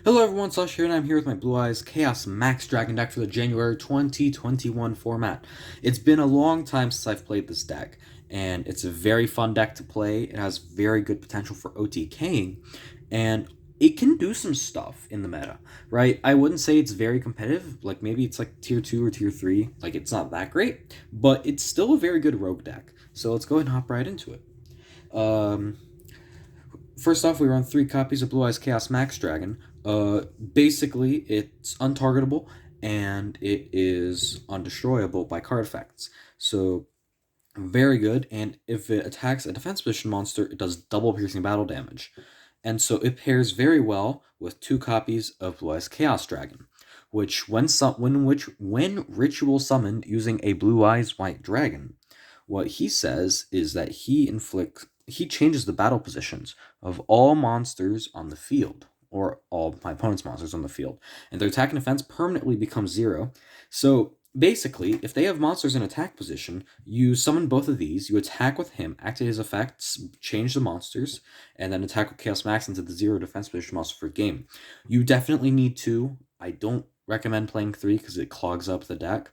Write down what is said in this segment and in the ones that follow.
Hello everyone, Slush here, and I'm here with my Blue Eyes Chaos Max Dragon deck for the January 2021 format. It's been a long time since I've played this deck, and it's a very fun deck to play. It has very good potential for OTKing, and it can do some stuff in the meta, right? I wouldn't say it's very competitive, like maybe it's like tier 2 or tier 3, like it's not that great, but it's still a very good rogue deck. So let's go ahead and hop right into it. Um, First off, we run 3 copies of Blue Eyes Chaos Max Dragon. Basically, it's untargetable and it is undestroyable by card effects. So, very good. And if it attacks a defense position monster, it does double piercing battle damage. And so it pairs very well with 2 copies of Blue Eyes Chaos Dragon, which when ritual summoned using a Blue Eyes White Dragon, what he says is that he changes the battle positions of all monsters on the field, or all my opponent's monsters on the field, and their attack and defense permanently becomes 0. So basically, if they have monsters in attack position, you summon both of these, you attack with him, activate his effects, change the monsters, and then attack with Chaos Max into the 0 defense position monster for game. You definitely need 2. I don't recommend playing 3 because it clogs up the deck.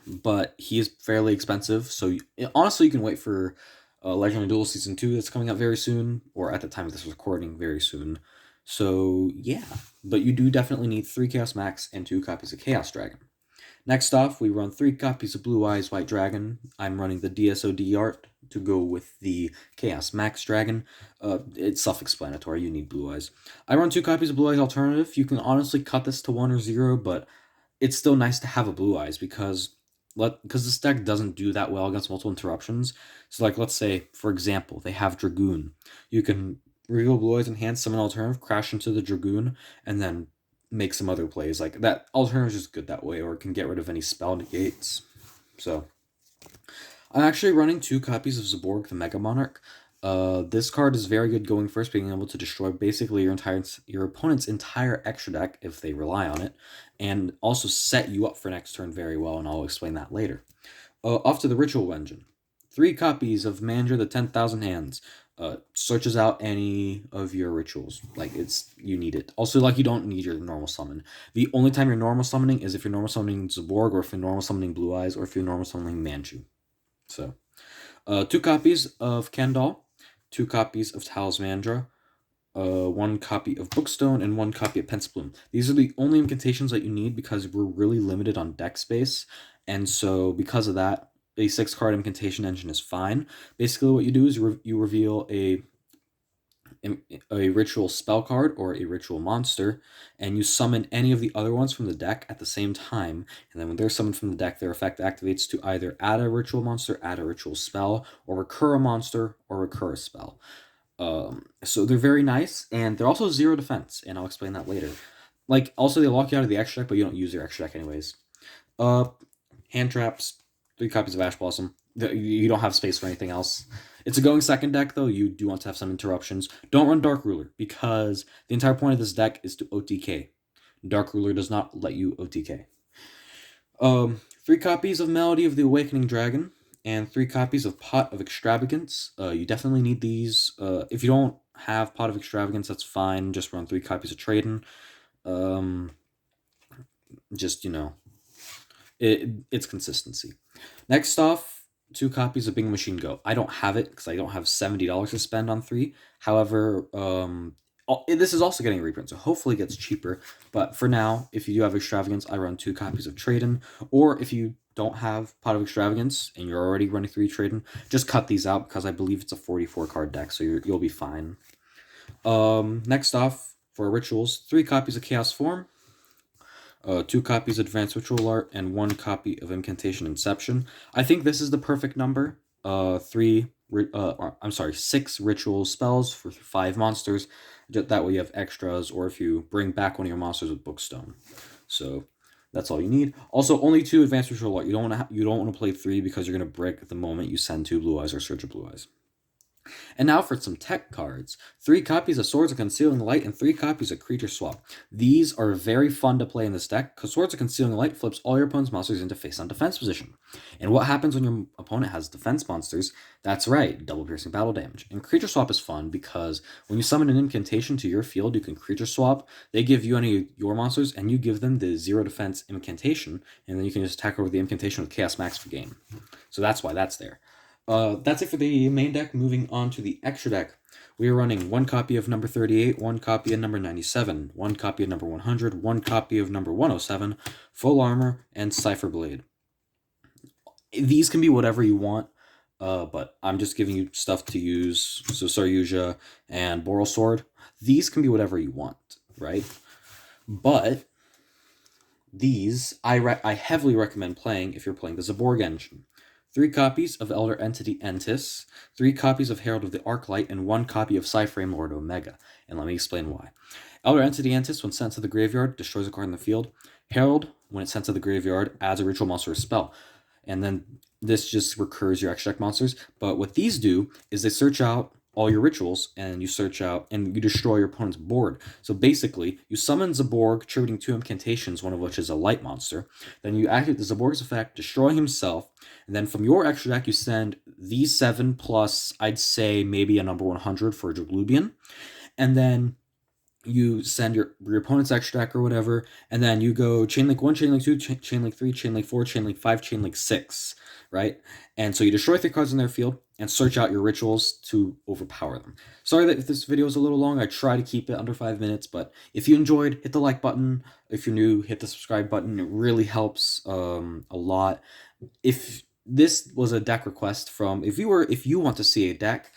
But he is fairly expensive, so honestly, you can wait for Legendary Duel Season 2 that's coming out very soon, or at the time of this recording, very soon. So, yeah. But you do definitely need 3 Chaos Max and 2 copies of Chaos Dragon. Next off, we run 3 copies of Blue Eyes White Dragon. I'm running the DSOD art to go with the Chaos Max Dragon. It's self-explanatory, you need Blue Eyes. I run 2 copies of Blue Eyes Alternative. You can honestly cut this to 1 or 0, but it's still nice to have a Blue Eyes because this deck doesn't do that well against multiple interruptions. So, like, let's say, for example, they have Dragoon. You can reveal Blue Eyes Enhance, summon Alternative, crash into the Dragoon, and then make some other plays. Like, that Alternative is just good that way, or it can get rid of any spell negates. So, I'm actually running 2 copies of Zaborg the Mega Monarch. This card is very good going first, being able to destroy basically your opponent's entire extra deck if they rely on it, and also set you up for next turn very well, and I'll explain that later. Off to the Ritual Engine. 3 copies of Mandra the 10,000 Hands. Searches out any of your rituals. Like, you need it. Also, like, you don't need your normal summon. The only time you're normal summoning is if you're normal summoning Zaborg, or if you're normal summoning Blue Eyes, or if you're normal summoning Manchu. So, 2 copies of Kendall, 2 copies of Talismandra, 1 copy of Bookstone, and 1 copy of Pensbloom. These are the only incantations that you need because we're really limited on deck space, and so because of that, a 6-card incantation engine is fine. Basically, what you do is you reveal a ritual spell card or a ritual monster, and you summon any of the other ones from the deck at the same time. And then when they're summoned from the deck, their effect activates to either add a ritual monster, add a ritual spell, or recur a monster, or recur a spell. So they're very nice, and they're also 0 defense, and I'll explain that later. Like, also, they lock you out of the extra deck, but you don't use your extra deck anyways. Hand traps, 3 copies of Ash Blossom. You don't have space for anything else. It's a going second deck, though. You do want to have some interruptions. Don't run Dark Ruler, because the entire point of this deck is to OTK. Dark Ruler does not let you OTK. 3 copies of Melody of the Awakening Dragon, and 3 copies of Pot of Extravagance. You definitely need these. If you don't have Pot of Extravagance, that's fine. Just run 3 copies of Traden. Just, it's consistency. Next off, 2 copies of Bing Machine Go. I don't have it because I don't have $70 to spend on 3. However, this is also getting a reprint, so hopefully it gets cheaper. But for now, if you do have Extravagance, I run 2 copies of Traden. Or if you don't have Pot of Extravagance and you're already running 3 Traden, just cut these out because I believe it's a 44-card deck, so you'll be fine. Next off, for Rituals, 3 copies of Chaos Form, 2 copies of Advanced Ritual Art, and 1 copy of Incantation Inception. I think this is the perfect number. 6 ritual spells for 5 monsters. That way you have extras, or if you bring back one of your monsters with Bookstone. So that's all you need. Also, only 2 Advanced Ritual Art. You don't want to play 3 because you're gonna brick the moment you send 2 Blue Eyes or Search of Blue Eyes. And now for some tech cards. 3 copies of Swords of Concealing Light and 3 copies of Creature Swap. These are very fun to play in this deck because Swords of Concealing Light flips all your opponent's monsters into face-on defense position. And what happens when your opponent has defense monsters? That's right, double piercing battle damage. And Creature Swap is fun because when you summon an incantation to your field, you can Creature Swap. They give you any of your monsters and you give them the 0 defense incantation, and then you can just attack over the incantation with Chaos Max for game. So that's why that's there. That's it for the main deck. Moving on to the extra deck. We are running 1 copy of number 38, 1 copy of number 97, 1 copy of number 100, 1 copy of number 107, Full Armor, and Cipher Blade. These can be whatever you want, but I'm just giving you stuff to use. So Saryuja and Boral Sword. These can be whatever you want, right? But these I heavily recommend playing if you're playing the Zaborg engine. 3 copies of Elder Entity Entis, 3 copies of Herald of the Arclight, and 1 copy of Cyframe Lord Omega. And let me explain why. Elder Entity Entis, when sent to the graveyard, destroys a card in the field. Herald, when it's sent to the graveyard, adds a ritual monster or spell. And then this just recurs your extra deck monsters. But what these do is they search out all your rituals, and you search out and you destroy your opponent's board. So basically, you summon Zaborg, tributing 2 incantations, one of which is a light monster. Then you activate the Zaborg's effect, destroy himself, and then from your extra deck, you send these 7 plus, I'd say, maybe a number 100 for Jaglubian. And then you send your opponent's extra deck or whatever, and then you go Chainlink 1, Chainlink 2, Chainlink 3, Chainlink 4, Chainlink 5, Chainlink 6, right? And so you destroy 3 cards in their field and search out your rituals to overpower them. Sorry that if this video is a little long, I try to keep it under 5 minutes, but if you enjoyed, hit the like button. If you're new, hit the subscribe button. It really helps a lot. If this was a deck request from, if you want to see a deck,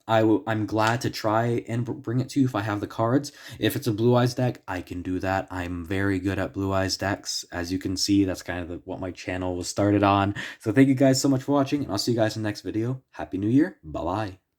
I'm glad to try and bring it to you if I have the cards. If it's a Blue Eyes deck, I can do that. I'm very good at Blue Eyes decks. As you can see, that's kind of what my channel was started on. So thank you guys so much for watching, and I'll see you guys in the next video. Happy New Year. Bye-bye.